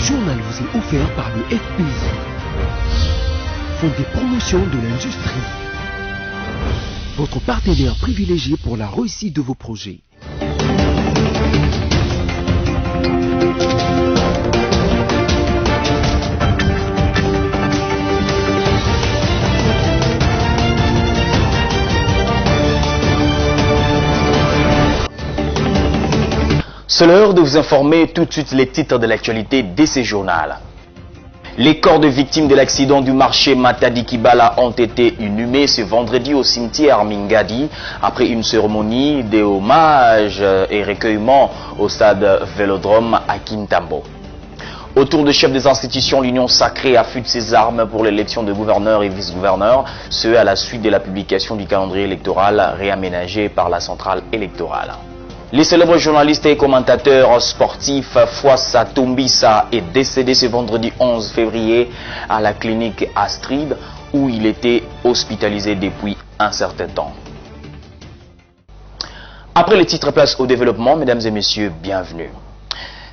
journal vous est offert par le FPI, Fonds des promotions de l'industrie, votre partenaire privilégié pour la réussite de vos projets. C'est l'heure de vous informer tout de suite les titres de l'actualité de ces journaux. Les corps de victimes de l'accident du marché Matadi-Kibala ont été inhumés ce vendredi au cimetière Mingadi après une cérémonie de hommage et recueillement au stade Vélodrome à Kintambo. Autour de chefs des institutions, l'Union sacrée affûte ses armes pour l'élection de gouverneurs et vice-gouverneurs, ce à la suite de la publication du calendrier électoral réaménagé par la centrale électorale. Les célèbres journalistes et commentateurs sportifs Fouassa Tombissa est décédé ce vendredi 11 février à la clinique Astrid où il était hospitalisé depuis un certain temps. Après les titres, place au développement, mesdames et messieurs, bienvenue.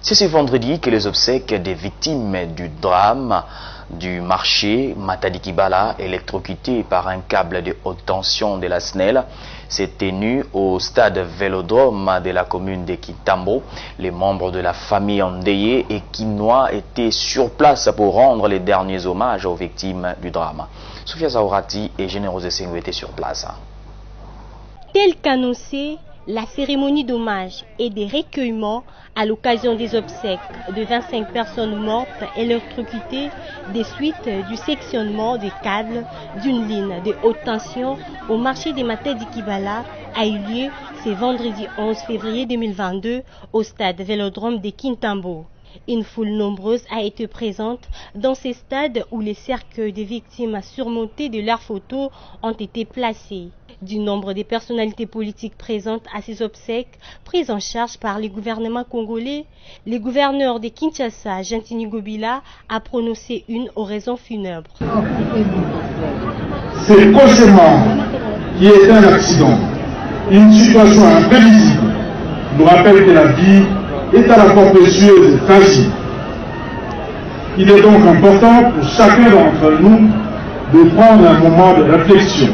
C'est ce vendredi que les obsèques des victimes du drame du marché Matadi-Kibala, électrocuté par un câble de haute tension de la SNEL, s'est tenu au stade Vélodrome de la commune de Kintambo. Les membres de la famille endeuillée et quinois étaient sur place pour rendre les derniers hommages aux victimes du drame. Sophia Zaorati et Générose Sengu étaient sur place. Tel qu'annoncé, la cérémonie d'hommage et des recueillements à l'occasion des obsèques de 25 personnes mortes électrocutées des suites du sectionnement des câbles d'une ligne de haute tension au marché des Matadi-Kibala a eu lieu ce vendredi 11 février 2022 au stade Vélodrome de Kintambo. Une foule nombreuse a été présente dans ces stades où les cercueils des victimes surmontés de leurs photos ont été placés. Du nombre des personnalités politiques présentes à ces obsèques, prises en charge par les gouvernements congolais, le gouverneur de Kinshasa, Gentini Gobila, a prononcé une oraison funèbre. C'est cauchemar qui est un accident, une situation imprévisible, nous rappelle que la vie est à la fois précieuse et fragile. Il est donc important pour chacun d'entre nous de prendre un moment de réflexion.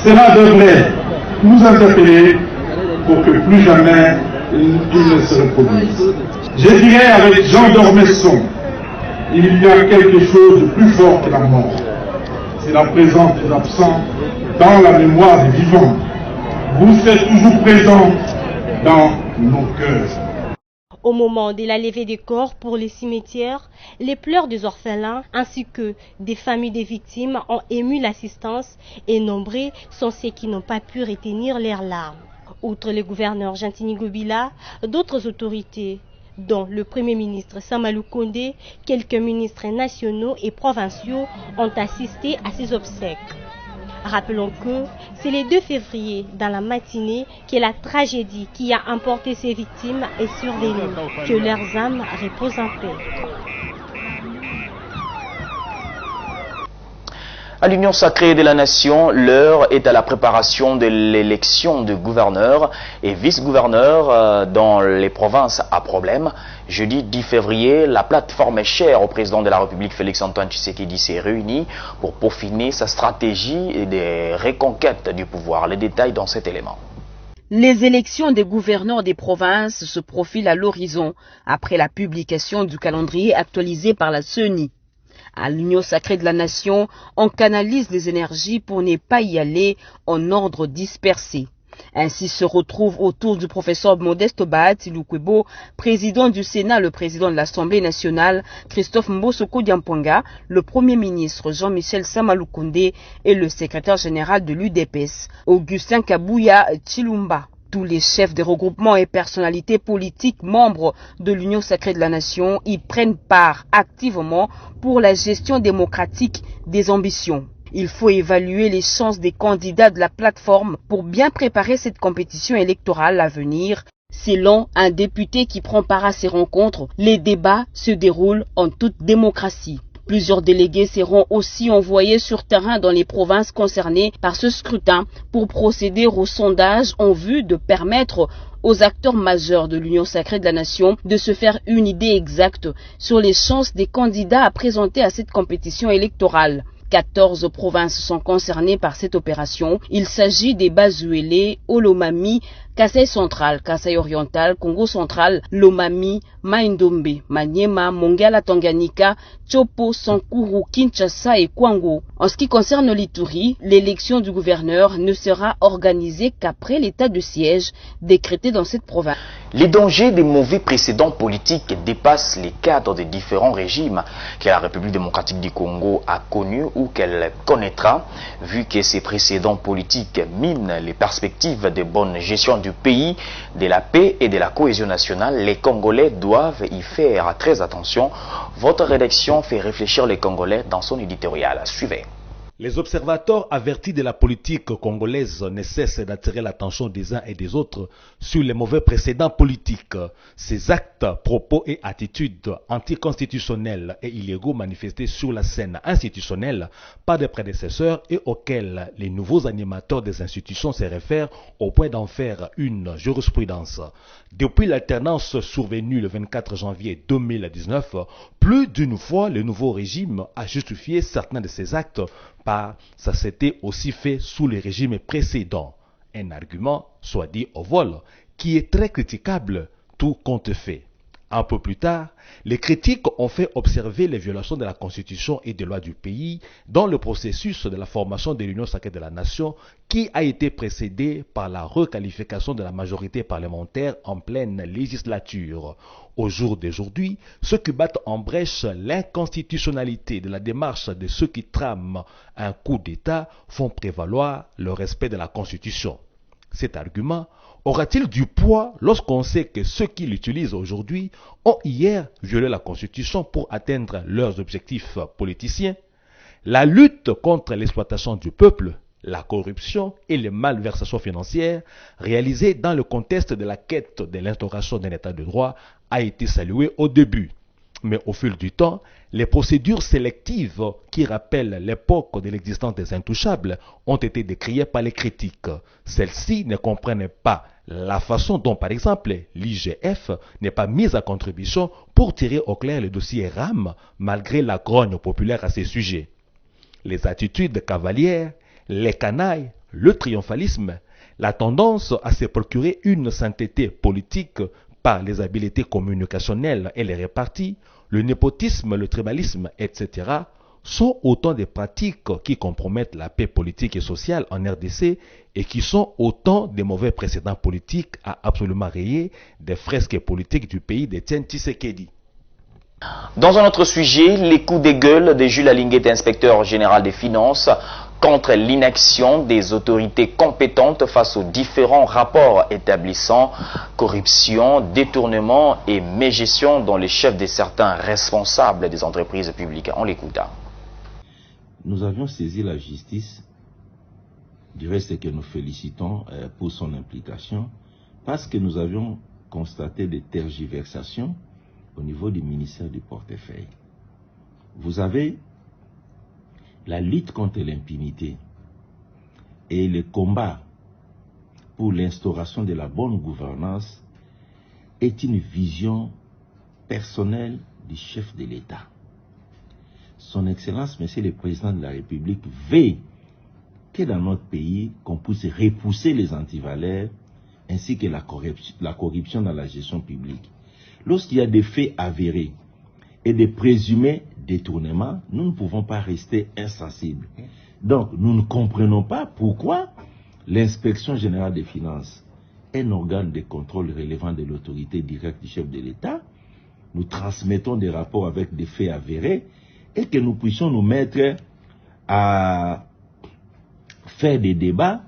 Cela devrait nous interpeller pour que plus jamais il ne se reproduise. Je dirais avec Jean d'Ormesson, il y a quelque chose de plus fort que la mort. C'est la présence des absents dans la mémoire des vivants. Vous serez toujours présents dans nos cœurs. Au moment de la levée des corps pour les cimetières, les pleurs des orphelins ainsi que des familles des victimes ont ému l'assistance et nombreux sont ceux qui n'ont pas pu retenir leurs larmes. Outre le gouverneur Gentini Gobila, d'autres autorités, dont le Premier ministre Samalou Kondé, quelques ministres nationaux et provinciaux ont assisté à ces obsèques. Rappelons que c'est le 2 février, dans la matinée, que la tragédie qui a emporté ces victimes est survenue. Que leurs âmes reposent en paix. À l'Union sacrée de la nation, l'heure est à la préparation de l'élection de gouverneurs et vice-gouverneurs dans les provinces à problème. Jeudi 10 février, la plateforme chère au président de la République Félix-Antoine Tshisekedi s'est réunie pour peaufiner sa stratégie et des reconquêtes du pouvoir. Les détails dans cet élément. Les élections des gouverneurs des provinces se profilent à l'horizon après la publication du calendrier actualisé par la CENI. À l'Union sacrée de la nation, on canalise les énergies pour ne pas y aller en ordre dispersé. Ainsi se retrouve autour du professeur Modeste Bahati Lukwebo, président du Sénat, le président de l'Assemblée nationale, Christophe Mbosoko Diampanga, le Premier ministre Jean-Michel Samalou Kondé et le secrétaire général de l'UDPS, Augustin Kabouya Chilumba. Tous les chefs des regroupements et personnalités politiques membres de l'Union sacrée de la nation y prennent part activement pour la gestion démocratique des ambitions. Il faut évaluer les chances des candidats de la plateforme pour bien préparer cette compétition électorale à venir. Selon un député qui prend part à ces rencontres, les débats se déroulent en toute démocratie. Plusieurs délégués seront aussi envoyés sur terrain dans les provinces concernées par ce scrutin pour procéder au sondage en vue de permettre aux acteurs majeurs de l'Union sacrée de la nation de se faire une idée exacte sur les chances des candidats à présenter à cette compétition électorale. 14 provinces sont concernées par cette opération. Il s'agit des Bazuélé, Olomami, Kasaï central, Kasaï oriental, Congo central, Lomami, Maindombe, Maniema, Mongala Tanganyika, Chopo, Sankuru, Kinshasa et Kwango. En ce qui concerne l'Ituri, l'élection du gouverneur ne sera organisée qu'après l'état de siège décrété dans cette province. Les dangers des mauvais précédents politiques dépassent les cadres des différents régimes que la République démocratique du Congo a connus ou qu'elle connaîtra, vu que ces précédents politiques minent les perspectives de bonne gestion du pays, de la paix et de la cohésion nationale. Les Congolais doivent y faire très attention. Votre rédaction fait réfléchir les Congolais dans son éditorial. Suivez. Les observateurs avertis de la politique congolaise ne cessent d'attirer l'attention des uns et des autres sur les mauvais précédents politiques. Ces actes, propos et attitudes anticonstitutionnels et illégaux manifestés sur la scène institutionnelle par des prédécesseurs et auxquels les nouveaux animateurs des institutions se réfèrent au point d'en faire une jurisprudence. Depuis l'alternance survenue le 24 janvier 2019, plus d'une fois le nouveau régime a justifié certains de ces actes par ça s'était aussi fait sous les régimes précédents. Un argument, soit dit au vol, qui est très critiquable, tout compte fait. Un peu plus tard, les critiques ont fait observer les violations de la Constitution et des lois du pays dans le processus de la formation de l'Union sacrée de la nation qui a été précédé par la requalification de la majorité parlementaire en pleine législature. Au jour d'aujourd'hui, ceux qui battent en brèche l'inconstitutionnalité de la démarche de ceux qui trament un coup d'État font prévaloir le respect de la Constitution. Cet argument aura-t-il du poids lorsqu'on sait que ceux qui l'utilisent aujourd'hui ont hier violé la Constitution pour atteindre leurs objectifs politiciens? La lutte contre l'exploitation du peuple, la corruption et les malversations financières réalisées dans le contexte de la quête de l'instauration d'un état de droit a été saluée au début. Mais au fil du temps, les procédures sélectives qui rappellent l'époque de l'existence des intouchables ont été décriées par les critiques. Celles-ci ne comprennent pas la façon dont, par exemple, l'IGF n'est pas mise à contribution pour tirer au clair le dossier RAM malgré la grogne populaire à ces sujets. Les attitudes cavalières, les canailles, le triomphalisme, la tendance à se procurer une sainteté politique par les habiletés communicationnelles et les réparties, le népotisme, le tribalisme, etc., sont autant de pratiques qui compromettent la paix politique et sociale en RDC et qui sont autant de mauvais précédents politiques à absolument rayer des fresques politiques du pays d'Étienne Tshisekedi. Dans un autre sujet, les coups de gueule de Jules Alinguet, inspecteur général des finances, contre l'inaction des autorités compétentes face aux différents rapports établissant corruption, détournement et mégestion dont les chefs de certains responsables des entreprises publiques. On l'écoute. Nous avions saisi la justice, du reste que nous félicitons pour son implication, parce que nous avions constaté des tergiversations au niveau du ministère du portefeuille. Vous avez la lutte contre l'impunité et le combat pour l'instauration de la bonne gouvernance est une vision personnelle du chef de l'État. Son Excellence, Monsieur le Président de la République, veut que dans notre pays, qu'on puisse repousser les antivaleurs ainsi que la corruption dans la gestion publique. Lorsqu'il y a des faits avérés et des présumés détournements, nous ne pouvons pas rester insensibles. Donc, nous ne comprenons pas pourquoi l'inspection générale des finances, un organe de contrôle relevant de l'autorité directe du chef de l'État, nous transmettons des rapports avec des faits avérés et que nous puissions nous mettre à faire des débats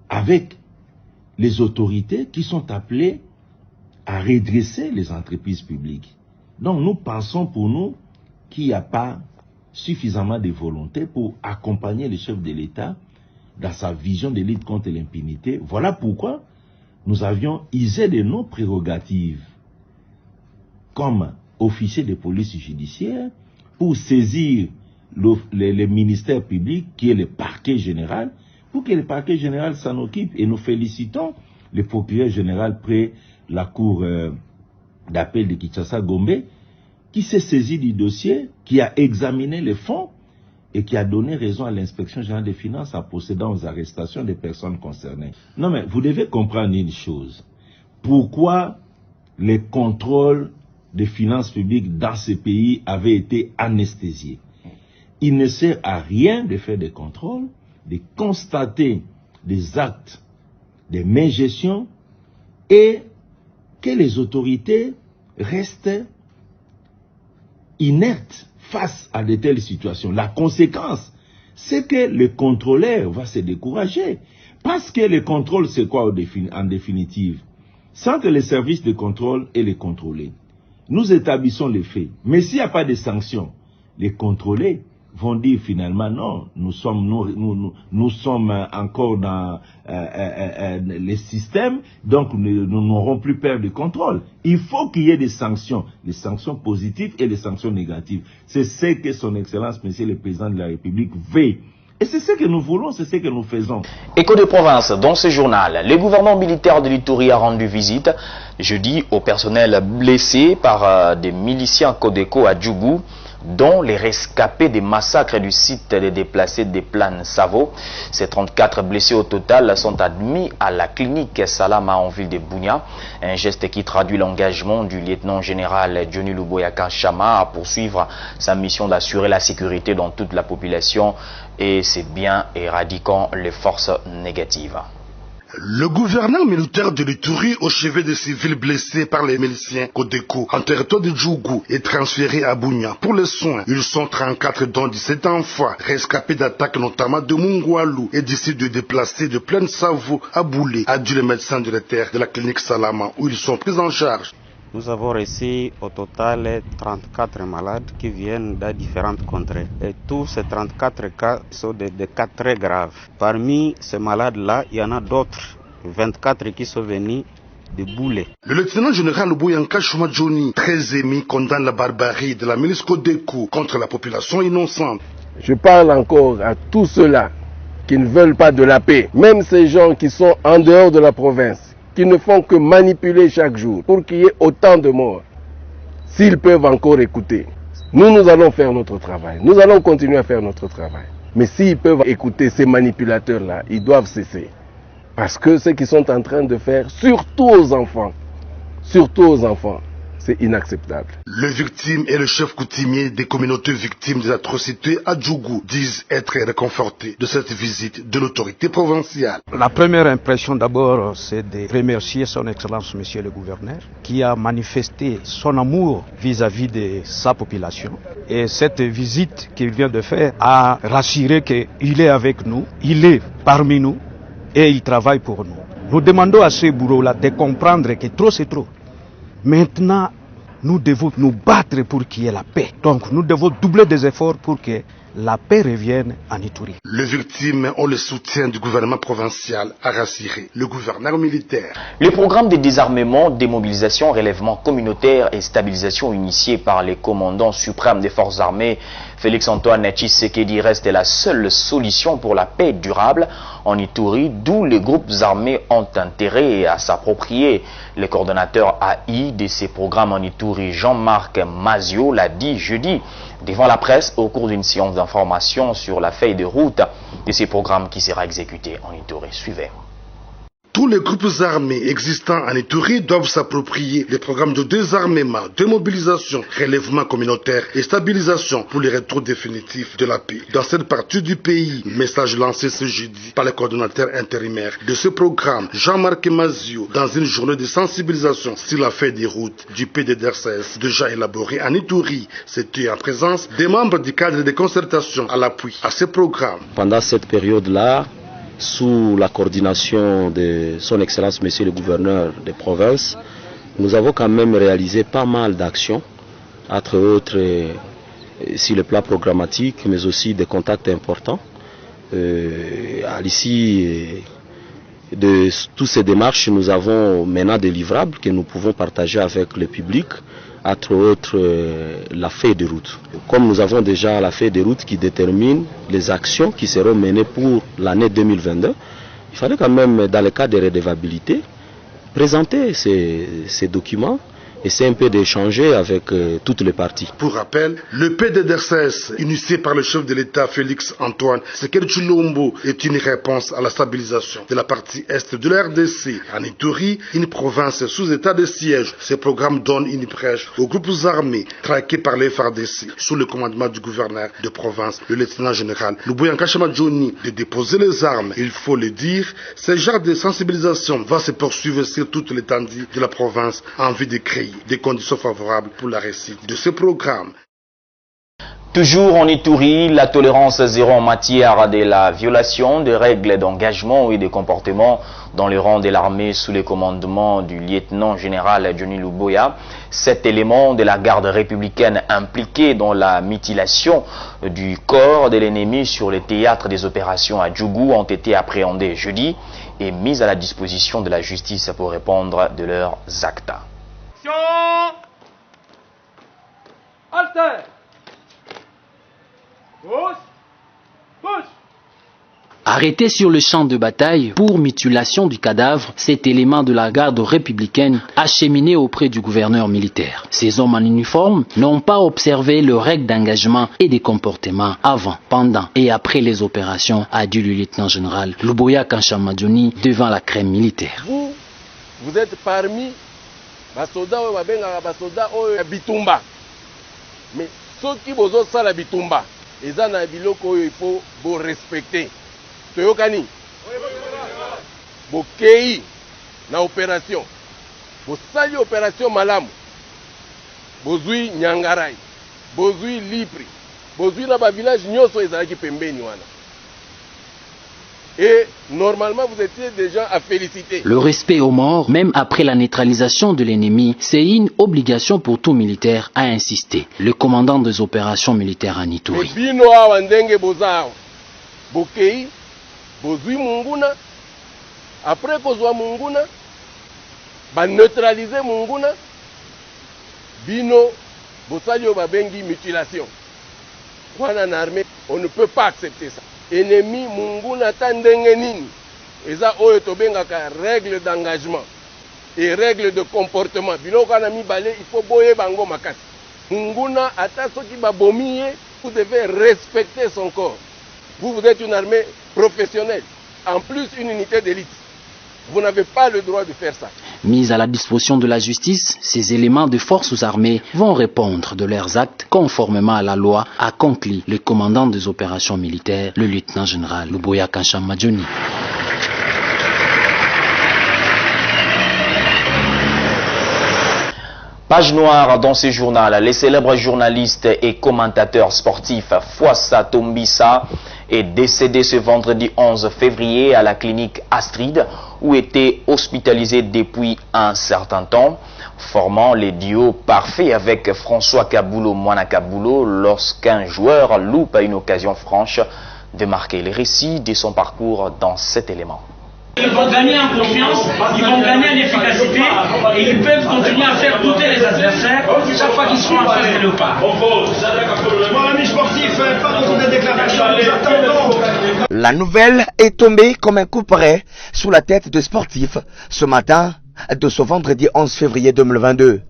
avec les autorités qui sont appelées à redresser les entreprises publiques. Donc nous pensons pour nous qu'il n'y a pas suffisamment de volonté pour accompagner le chef de l'État dans sa vision de lutte contre l'impunité. Voilà pourquoi nous avions usé de nos prérogatives comme officier de police judiciaire pour saisir les ministères publics, qui est le parquet général, pour que le parquet général s'en occupe. Et nous félicitons le procureur général près la cour d'appel de Kinshasa-Gombe, qui s'est saisi du dossier, qui a examiné les fonds et qui a donné raison à l'inspection générale des finances en procédant aux arrestations des personnes concernées. Non mais vous devez comprendre une chose. Pourquoi les contrôles des finances publiques dans ce pays avaient été anesthésiés? Il ne sert à rien de faire des contrôles, de constater des actes de mégestion et que les autorités restent inertes face à de telles situations. La conséquence, c'est que le contrôleur va se décourager. Parce que le contrôle, c'est quoi en définitive? Sans que les services de contrôle et les contrôlés, nous établissons les faits. Mais s'il n'y a pas de sanctions, les contrôlés vont dire finalement non, nous sommes encore dans les systèmes, donc nous n'aurons plus peur de contrôle. Il faut qu'il y ait des sanctions positives et des sanctions négatives. C'est ce que son Excellence, Monsieur le Président de la République, veut. Et c'est ce que nous voulons, c'est ce que nous faisons. Écho de province, dans ce journal, le gouvernement militaire de l'Ituri a rendu visite jeudi au personnel blessé par des miliciens Codeco à Djougou, dont les rescapés des massacres du site des déplacés des Plaines Savo. Ces 34 blessés au total sont admis à la clinique Salama en ville de Bunia. Un geste qui traduit l'engagement du lieutenant-général Johnny Luboyaka Chama à poursuivre sa mission d'assurer la sécurité dans toute la population et c'est bien éradiquant les forces négatives. Le gouverneur militaire de l'Ituri, au chevet des civils blessés par les miliciens Codeco en territoire de Djougou, est transféré à Bunia pour les soins. Ils sont 34 dont 17 enfants, rescapés d'attaques notamment de Mungwalu et d'ici de déplacés de Plaine Savo à Boulé, a dit le médecin de la terre de la clinique Salama où ils sont pris en charge. Nous avons reçu au total 34 malades qui viennent de différentes contrées. Et tous ces 34 cas sont des cas très graves. Parmi ces malades-là, il y en a d'autres, 24 qui sont venus de Boulé. Le lieutenant-général Luboyaka Chama Johnny, très émis, condamne la barbarie de la milice Codeco contre la population innocente. Je parle encore à tous ceux-là qui ne veulent pas de la paix, même ces gens qui sont en dehors de la province, qui ne font que manipuler chaque jour pour qu'il y ait autant de morts. S'ils peuvent encore écouter, nous allons faire notre travail. Nous allons continuer à faire notre travail. Mais s'ils peuvent écouter ces manipulateurs-là, ils doivent cesser. Parce que ce qu'ils sont en train de faire, surtout aux enfants, c'est inacceptable. Les victimes et le chef coutumier des communautés victimes des atrocités à Djougou disent être réconfortés de cette visite de l'autorité provinciale. La première impression d'abord, c'est de remercier son Excellence Monsieur le Gouverneur qui a manifesté son amour vis-à-vis de sa population. Et cette visite qu'il vient de faire a rassuré qu'il est avec nous, il est parmi nous et il travaille pour nous. Nous demandons à ces bourreaux-là de comprendre que trop c'est trop. Maintenant, nous devons nous battre pour qu'il y ait la paix. Donc, nous devons doubler des efforts pour que la paix revienne en Ituri. Les victimes ont le soutien du gouvernement provincial, a rassuré le gouverneur militaire. Le programme de désarmement, démobilisation, relèvement communautaire et stabilisation initié par les commandants suprêmes des forces armées, Félix-Antoine Tshisekedi, reste la seule solution pour la paix durable en Ituri, d'où les groupes armés ont intérêt à s'approprier. Le coordonnateur AI de ces programmes en Ituri, Jean-Marc Mazio, l'a dit jeudi devant la presse au cours d'une séance d'information sur la feuille de route de ces programmes qui sera exécuté en Ituri. Suivez. Tous les groupes armés existants en Ituri doivent s'approprier les programmes de désarmement, démobilisation, relèvement communautaire et stabilisation pour le retour définitif de la paix dans cette partie du pays. Message lancé ce jeudi par le coordonnateur intérimaire de ce programme, Jean-Marc Mazio, dans une journée de sensibilisation sur la feuille de route du PDDRCS déjà élaborée en Ituri. C'était en présence des membres du cadre de concertation à l'appui à ce programme. Pendant cette période-là, sous la coordination de son Excellence Monsieur le Gouverneur des provinces, nous avons quand même réalisé pas mal d'actions, entre autres sur le plan programmatique, mais aussi des contacts importants. À l'issue de toutes ces démarches, nous avons maintenant des livrables que nous pouvons partager avec le public, entre autres la feuille de route. Comme nous avons déjà la feuille de route qui détermine les actions qui seront menées pour l'année 2022, il fallait quand même, dans le cas de redevabilité, présenter ces documents. Et c'est un peu d'échanger avec toutes les parties. Pour rappel, le PDDRCS, initié par le chef de l'État Félix Antoine Tshisekedi Tshilombo, est une réponse à la stabilisation de la partie est de la RDC. En Ituri, une province sous état de siège. Ce programme donne une brèche aux groupes armés traqués par les FARDC sous le commandement du gouverneur de province, le lieutenant général Luboya Nkashama Johnny, de déposer les armes. Il faut le dire, ce genre de sensibilisation va se poursuivre sur toute l'étendue de la province en vue de créer des conditions favorables pour la réussite de ce programme. Toujours en Ituri, la tolérance zéro en matière de la violation des règles d'engagement et de comportement dans les rangs de l'armée sous le commandement du lieutenant général Johnny Luboya. 7 éléments de la garde républicaine impliqués dans la mutilation du corps de l'ennemi sur le théâtre des opérations à Djougou ont été appréhendés jeudi et mis à la disposition de la justice pour répondre de leurs actes. Alter. Gauche. Gauche. Arrêté sur le champ de bataille pour mutilation du cadavre, cet élément de la garde républicaine acheminé auprès du gouverneur militaire. Ces hommes en uniforme n'ont pas observé le règle d'engagement et des comportements avant, pendant et après les opérations, a dit le lieutenant général Luboya Nkashama Johnny devant la crème militaire. Vous êtes parmi basoda oyo babengaka basoda oyo bitumba, mais soki bozosala bitumba eza na biloko oyo il faut bo respecter. Toyokani bokei na opération, bosali opération malamu, bozwi Nyangarai, bozwi Lipri, bozwi na ba village nyonso ezalaki pembeni wana. Et normalement, vous étiez déjà à féliciter. Le respect aux morts, même après la neutralisation de l'ennemi, c'est une obligation pour tout militaire, a insisté le commandant des opérations militaires en Ituri. Bino awa ndenge bozao, bokei, bozui munguna, après kozwa munguna, ba neutraliser munguna, bino, bosali yo babengi mutilation. Wana na armée, on ne peut pas accepter ça. Ennemi munguna tandenge nini eza oyo tobengaka règle d'engagement et règle de comportement biloko na mibale il faut boye bango makasi. Munguna ata soki babomi ye, vous devez respecter son corps. Vous êtes une armée professionnelle, en plus une unité d'élite. Vous n'avez pas le droit de faire ça. Mis à la disposition de la justice, ces éléments de forces armées vont répondre de leurs actes conformément à la loi, a conclu le commandant des opérations militaires, le lieutenant général Luboya Nkashama Johnny. Page noire dans ce journal, les célèbres journalistes et commentateurs sportifs Fouassa Tombisa est décédé ce vendredi 11 février à la clinique Astrid où était hospitalisé depuis un certain temps, formant les duos parfaits avec François Kabulo Mwana Kabulo lorsqu'un joueur loupe à une occasion franche de marquer les récits de son parcours dans cet élément. Ils vont gagner en confiance, ils vont gagner en efficacité et ils peuvent continuer à faire douter les adversaires chaque fois qu'ils seront en face de Léopard. Mon ami sportif, pas beaucoup de déclarations, nous attendons. La nouvelle est tombée comme un coup près sous la tête de sportifs ce matin de ce vendredi 11 février 2022.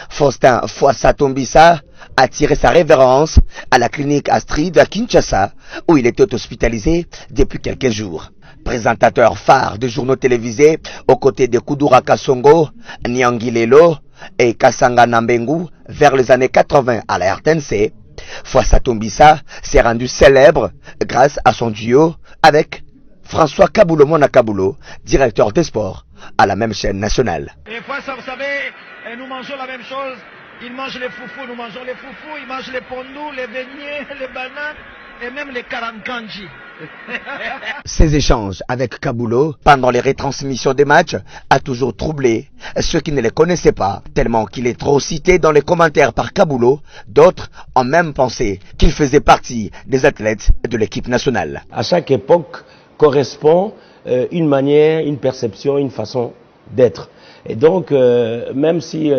Faustin Fouassa Tombisa a tiré sa révérence à la clinique Astrid à Kinshasa où il était hospitalisé depuis quelques jours. Présentateur phare de journaux télévisés aux côtés de Kudura Kasongo, Nyangilelo et Kasanga Nambengu vers les années 80 à la RTNC, Fouassa Tombisa s'est rendu célèbre grâce à son duo avec François Kabulo Mwana Kabulo, directeur des sports à la même chaîne nationale. Et Fouassa, vous savez, nous mangeons la même chose. Ils mangent les foufous, nous mangeons les foufous, ils mangent les pondous, les beignets, les bananes et même les karankanji. Ces échanges avec Kabulo pendant les retransmissions des matchs a toujours troublé ceux qui ne les connaissaient pas, tellement qu'il est trop cité dans les commentaires par Kabulo. D'autres ont même pensé qu'il faisait partie des athlètes de l'équipe nationale. À chaque époque correspond une manière, une perception, une façon d'être. Et donc, même si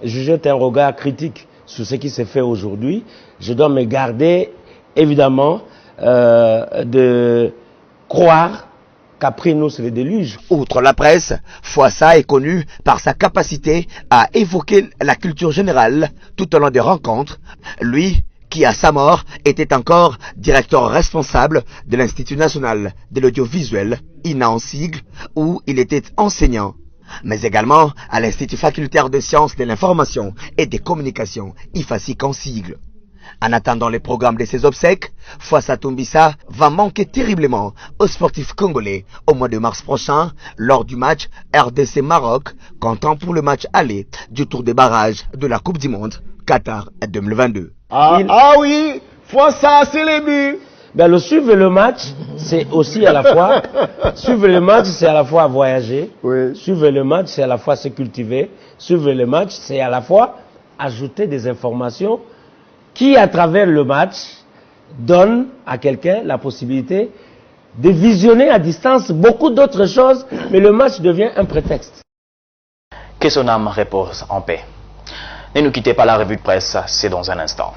je jette un regard critique sur ce qui s'est fait aujourd'hui, je dois me garder, évidemment, de croire qu'après nous, c'est le déluge. Outre la presse, Fouassa est connu par sa capacité à évoquer la culture générale tout au long des rencontres. Lui, qui à sa mort était encore directeur responsable de l'Institut national de l'audiovisuel, INA en sigle, où il était enseignant, mais également à l'Institut facultaire de sciences de l'information et des communications, IFASIC en sigle. En attendant les programmes de ses obsèques, Fouassa Toumbissa va manquer terriblement aux sportifs congolais au mois de mars prochain lors du match RDC-Maroc, comptant pour le match aller du tour des barrages de la Coupe du Monde Qatar 2022. Ah oui, Fouassa, c'est les buts. Ben, le suivre le match, c'est aussi à la fois suivre le match, c'est à la fois voyager. Oui. Suivre le match, c'est à la fois se cultiver. Suivre le match, c'est à la fois ajouter des informations qui, à travers le match, donne à quelqu'un la possibilité de visionner à distance beaucoup d'autres choses, mais le match devient un prétexte. Que son âme repose en paix. Ne nous quittez pas, la revue de presse, c'est dans un instant.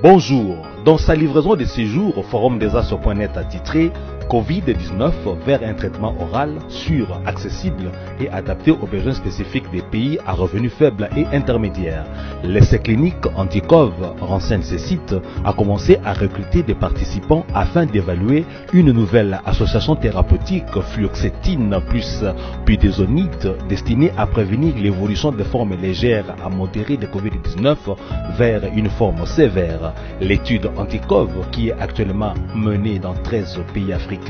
Bonjour. Dans sa livraison de séjour au Forum des As.net a titré Covid-19 vers un traitement oral sûr, accessible et adapté aux besoins spécifiques des pays à revenus faibles et intermédiaires. L'essai clinique Anticov, renseigne ce site, a commencé à recruter des participants afin d'évaluer une nouvelle association thérapeutique fluoxétine plus budesonide destinée à prévenir l'évolution des formes légères à modérées de Covid-19 vers une forme sévère. L'étude Anticov, qui est actuellement menée dans 13 pays africains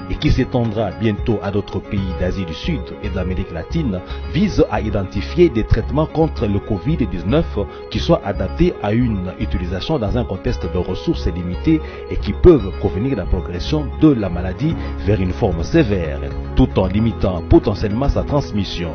et qui s'étendra bientôt à d'autres pays d'Asie du Sud et d'Amérique latine, vise à identifier des traitements contre le Covid-19 qui soient adaptés à une utilisation dans un contexte de ressources limitées et qui peuvent prévenir la progression de la maladie vers une forme sévère, tout en limitant potentiellement sa transmission.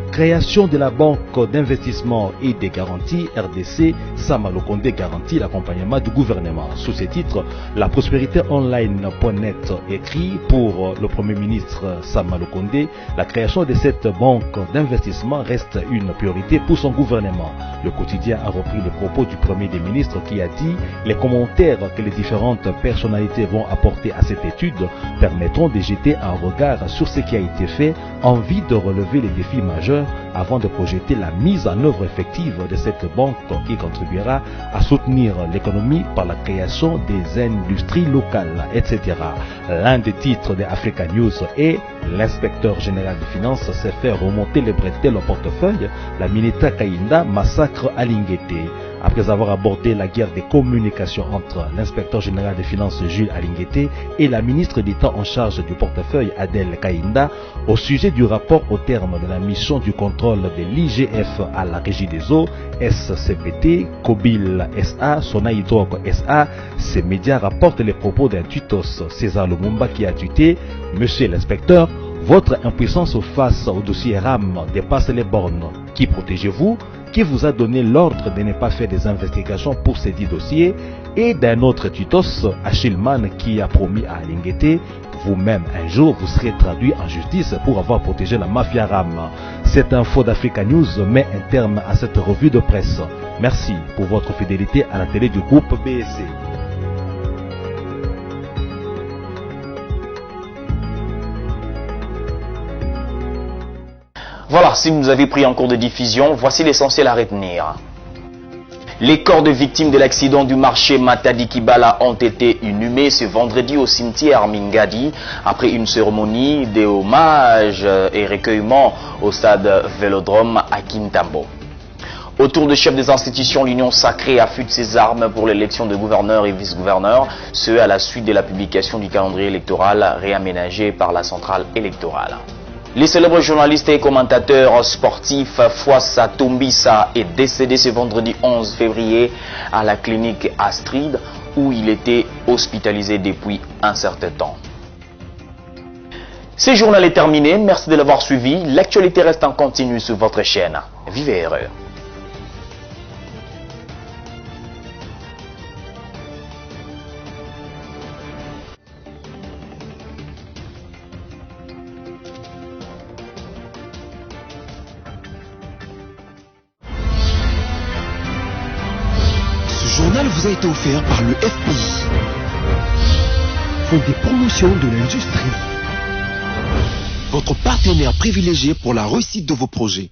Création de la banque d'investissement et des garanties RDC, Sama Lukonde garantit l'accompagnement du gouvernement. Sous ces titres, la prospérité online.net écrit pour le Premier ministre Sama Lukonde, la création de cette banque d'investissement reste une priorité pour son gouvernement. Le quotidien a repris les propos du Premier ministre qui a dit « Les commentaires que les différentes personnalités vont apporter à cette étude permettront de jeter un regard sur ce qui a été fait en vue de relever les défis majeurs avant de projeter la mise en œuvre effective de cette banque qui contribuera à soutenir l'économie par la création des industries locales, etc. » L'un des titres de Africa News est « L'inspecteur général des finances s'est fait remonter les bretelles au portefeuille, la Mineta Kainda massacre à Linguete ». Après avoir abordé la guerre des communications entre l'inspecteur général des finances Jules Alinguete et la ministre d'État en charge du portefeuille Adèle Kainda au sujet du rapport au terme de la mission du contrôle de l'IGF à la Régie des eaux, SCPT, Kobil SA, Sonaïdrog SA, ces médias rapportent les propos d'un tutos, César Lumumba, qui a tweeté « Monsieur l'inspecteur, votre impuissance face au dossier RAM dépasse les bornes. Qui protégez-vous ? Qui vous a donné l'ordre de ne pas faire des investigations pour ces 10 dossiers ?» Et d'un autre tutos, Achilleman, qui a promis à Alinguete « Vous-même, un jour, vous serez traduit en justice pour avoir protégé la mafia RAM. » Cette info d'Africa News met un terme à cette revue de presse. Merci pour votre fidélité à la télé du groupe BSC. Voilà, si vous nous avez pris en cours de diffusion, voici l'essentiel à retenir. Les corps de victimes de l'accident du marché Matadi Kibala ont été inhumés ce vendredi au cimetière Mingadi après une cérémonie de hommage et recueillement au stade Vélodrome à Kintambo. Autour des chefs des institutions, l'Union sacrée affûte ses armes pour l'élection de gouverneurs et vice-gouverneurs, ce à la suite de la publication du calendrier électoral réaménagé par la centrale électorale. Les célèbres journalistes et commentateurs sportifs Fouassa Toumbissa est décédé ce vendredi 11 février à la clinique Astrid où il était hospitalisé depuis un certain temps. Ce journal est terminé, merci de l'avoir suivi. L'actualité reste en continu sur votre chaîne. Vivez heureux. journal vous a été offert par le FPI, Fonds des promotions de l'industrie, votre partenaire privilégié pour la réussite de vos projets.